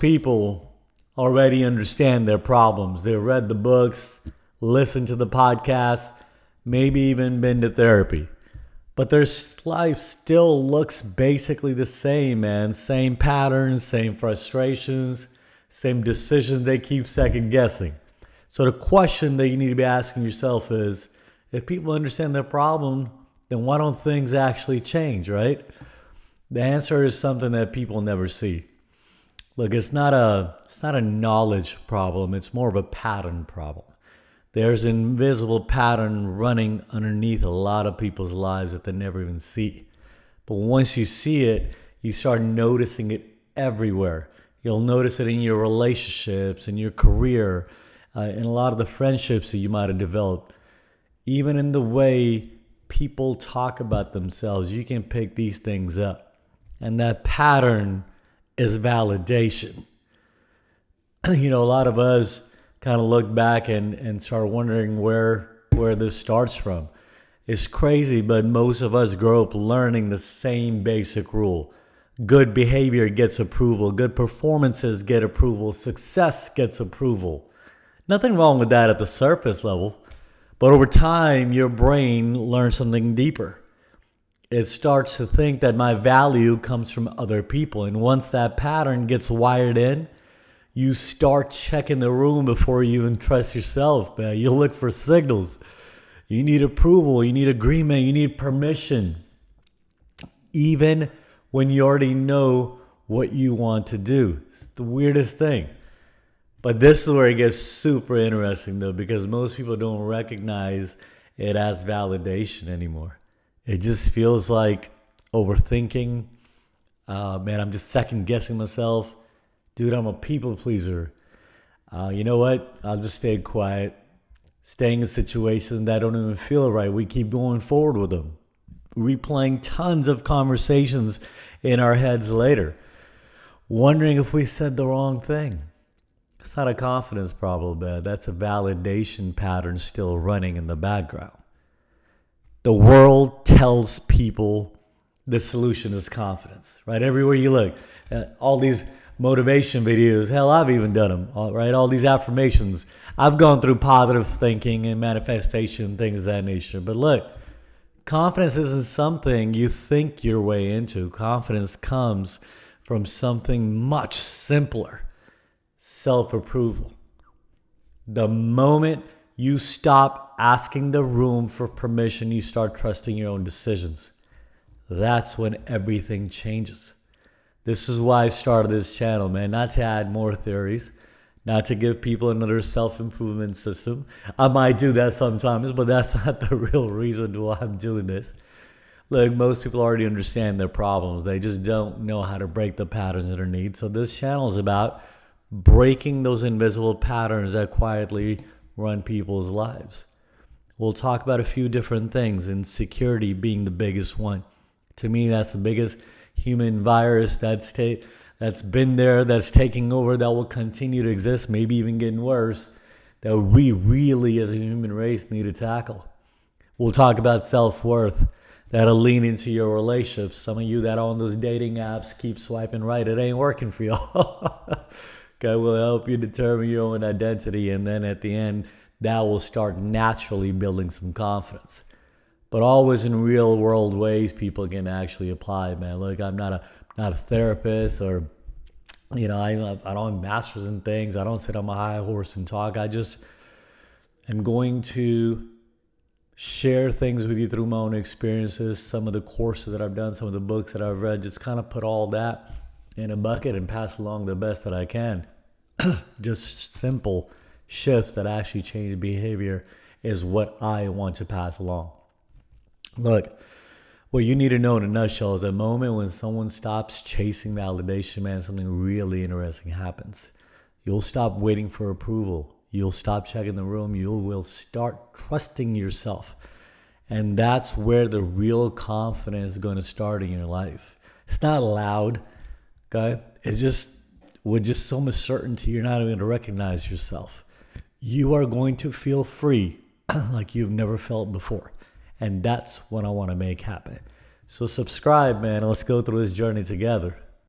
Most people already understand their problems. They read the books, listened to the podcasts, maybe even been to therapy. But their life still looks basically the same, man. Same patterns, same frustrations, same decisions they keep second guessing. So the question that you need to be asking yourself is, if people understand their problem, then why don't things actually change, right? The answer is something that people never see. Look, it's not a knowledge problem. It's more of a pattern problem. There's an invisible pattern running underneath a lot of people's lives that they never even see. But once you see it, you start noticing it everywhere. You'll notice it in your relationships, in your career, in a lot of the friendships that you might have developed. Even in the way people talk about themselves, you can pick these things up. And that pattern is validation. A lot of us kind of look back and start wondering where this starts from. It's crazy, but most of us grow up learning the same basic rule. Good behavior gets approval. Good performances get approval. Success gets approval. Nothing wrong with that at the surface level. But over time, your brain learns something deeper. It starts to think that my value comes from other people. And once that pattern gets wired in, you start checking the room before you even trust yourself, man. You look for signals. You need approval. You need agreement. You need permission. Even when you already know what you want to do. It's the weirdest thing. But this is where it gets super interesting, though, because most people don't recognize it as validation anymore. It just feels like overthinking. Man, I'm just second guessing myself. Dude, I'm a people pleaser. You know what? I'll just stay quiet. Staying in situations that don't even feel right. We keep going forward with them. Replaying tons of conversations in our heads later. Wondering if we said the wrong thing. It's not a confidence problem, man. That's a validation pattern still running in the background. The world tells people the solution is confidence, right? Everywhere you look, all these motivation videos, hell, I've even done them, right? All these affirmations. I've gone through positive thinking and manifestation, things of that nature. But look, confidence isn't something you think your way into. Confidence comes from something much simpler. Self-approval. The moment you stop asking the room for permission, you start trusting your own decisions. That's when everything changes. This is why I started this channel, man. Not to add more theories, not to give people another self-improvement system. I might do that sometimes, but that's not the real reason why I'm doing this. Look, most people already understand their problems. They just don't know how to break the patterns underneath. So this channel is about breaking those invisible patterns that quietly run people's lives. We'll talk about a few different things, insecurity being the biggest one. To me, that's the biggest human virus that's been there, that's taking over, that will continue to exist, maybe even getting worse, that we really as a human race need to tackle. We'll talk about self-worth. That'll lean into your relationships. Some of you that are on those dating apps keep swiping right. It ain't working for y'all. God will help you determine your own identity, and then at the end, that will start naturally building some confidence. But always in real world ways people can actually apply, man. Look, I'm not a therapist, or I don't have masters in things. I don't sit on my high horse and talk. I just am going to share things with you through my own experiences, some of the courses that I've done, some of the books that I've read, just kind of put all that in a bucket and pass along the best that I can. Just simple shifts that actually change behavior is what I want to pass along. Look, what you need to know in a nutshell is the moment when someone stops chasing validation, man, something really interesting happens. You'll stop waiting for approval. You'll stop checking the room. You will start trusting yourself. And that's where the real confidence is going to start in your life. It's not loud. Okay, it's just with just so much certainty, you're not even going to recognize yourself. You are going to feel free like you've never felt before. And that's what I want to make happen. So subscribe, man, and let's go through this journey together.